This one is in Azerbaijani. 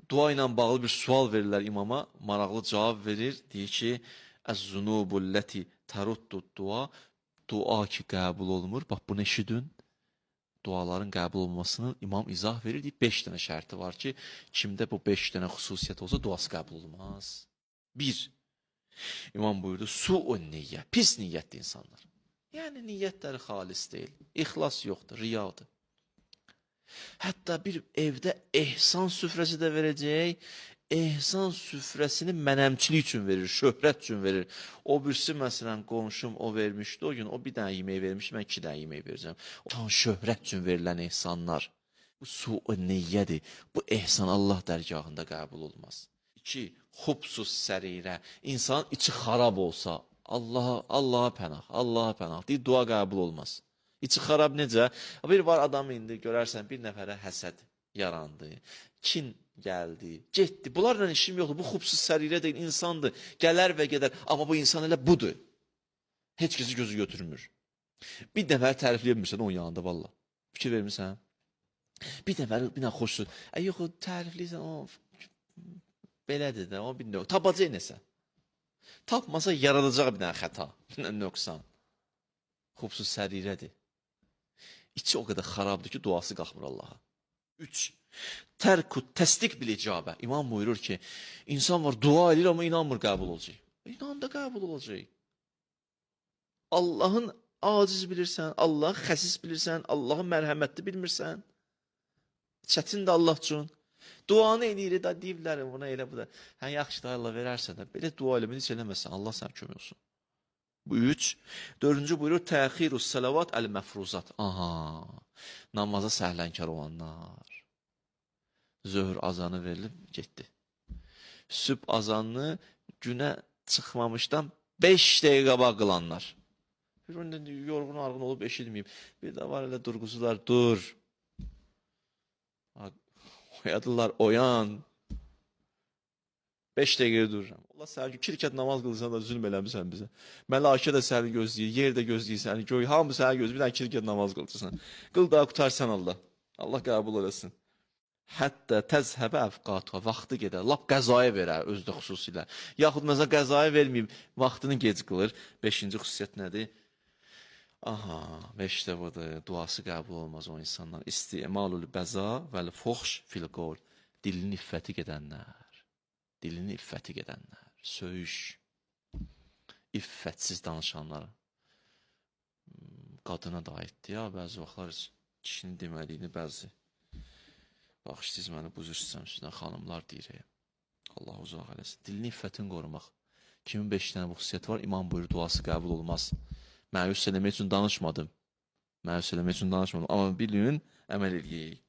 dua ilə bağlı bir sual verirlər imama. Maraqlı cavab verir. Deyir ki, əz-zunubul-ləti təruddu-dua. Dua ki, qəbul olunmur. Bax, bunu eşidin. Duaların qəbul olmasının imam izah verir. Deyir, 5 dənə şərti var ki, kimdə bu 5 dənə xüsusiyyət olsa, duası qəbul olmaz. 1. İmam buyurdu, su-un niyyə. Pis niyyətli insanlar. Yəni, niyyətləri xalis deyil. İxlas yoxdur, riyadır. Hətta bir evdə ehsan süfrəsi də verəcək, ehsan süfrəsini mənəmçilik üçün verir, şöhrət üçün verir. O birisi, məsələn, qonşum o vermişdi, o gün o bir dənə yemək vermişdi, mən 2 dənə yemək verəcəm. O şöhrət üçün verilən ehsanlar. Bu su-un niyyədir. Bu ehsan Allah dərgahında qəbul olmaz. 2. Xubsus sərirə. İnsanın içi xarab olsa, Allaha pənah, Allaha pənah deyir, dua qəbul olmaz. İçi xarab necə? Bir var adam indi, görərsən, bir nəfərə həsəd yarandı, kin gəldi, getdi. Bunlarla işim yoxdur, bu xubsuz sərirə deyil, insandır, gələr və gedər. Amma bu insan elə budur. Heç kəsi gözü götürmür. Bir nəfəri tərifləyə bilmirsən onun yanında, valla. Fikir vermirsən? Bir nəfəri, bir nə xoşsuz. Yox, o tərifləyirsən, o belədir də, o bir nə, tapacaq nəsə. Tapmasa yaradacaq bir dənə xəta, bir dənə nöqsan. Xubsuz sərirədir. İçi o qədər xarabdır ki, duası qalxmır Allaha. 3. Tərkut təsdiq bil icabə. İmam buyurur ki, insan var, dua edir, amma inanmır qəbul olacaq. İnan da qəbul olacaq. Allahın aciz bilirsən, Allahın xəsis bilirsən, Allahın mərhəmətli bilmirsən. Çətin də Allah üçün. Duanı eləyir, da deyiblər, buna elə bu da. Hə, yaxşı da Allah verərsən də, belə dua eləməni heç eləməsən, Allah sənə kömək olsun. Bu 3. 4-cü buyurur, təxirus salavat əl-məfruzat. Aha, namaza səhlənkar olanlar. Zöhr azanı verilib, getdi. Sübh azanını günə çıxmamışdan 5 dəqiqə qabaq qılanlar. Bir yorğun arğın olub eşitməyib. Bir də var elə durğusular, dur. Oyadırlar, oyan. 5 dəqiqə dururam. Allah sənə ki, 2 rükət namaz qılırsan da zülm eləmirsən bizə. Mələkə də səni gözləyir, yer də gözləyir səni. Göy, hamı səni gözləyir, bir dənə 2 rükət namaz qılırsan. Qıl da qutarsan Allah. Allah qəbul eləsin. Hətta təzhəbə əfqatuha, vaxtı gedər, lap qəzaya verər özdə xüsusilə. Yaxud məsələn qəzaya verməyib, vaxtını gec qılır. 5-ci xüsusiyyət nədir? Aha, 5 də budur, duası qəbul olmaz o insanlar. İstimalul bəza vəl-fuxş fil-qol, dilin iffəti gedənlər. Dilini iffəti gedənlər, söyüş, iffətsiz danışanlar. Qadına da aiddir ya, bəzi vaxtlar kişinin deməliyini bəzi. Bax, siz məni bu cür sizdən xanımlar deyir. Allah uzaq eləsin. Dilini iffətini qorumaq. Kimin 5 dənə bu xüsusiyyəti var, imam buyur, duası qəbul olmaz. Məyus eləmək üçün danışmadım. Məyus eləmək üçün danışmadım. Amma bilin, əməl eləyək.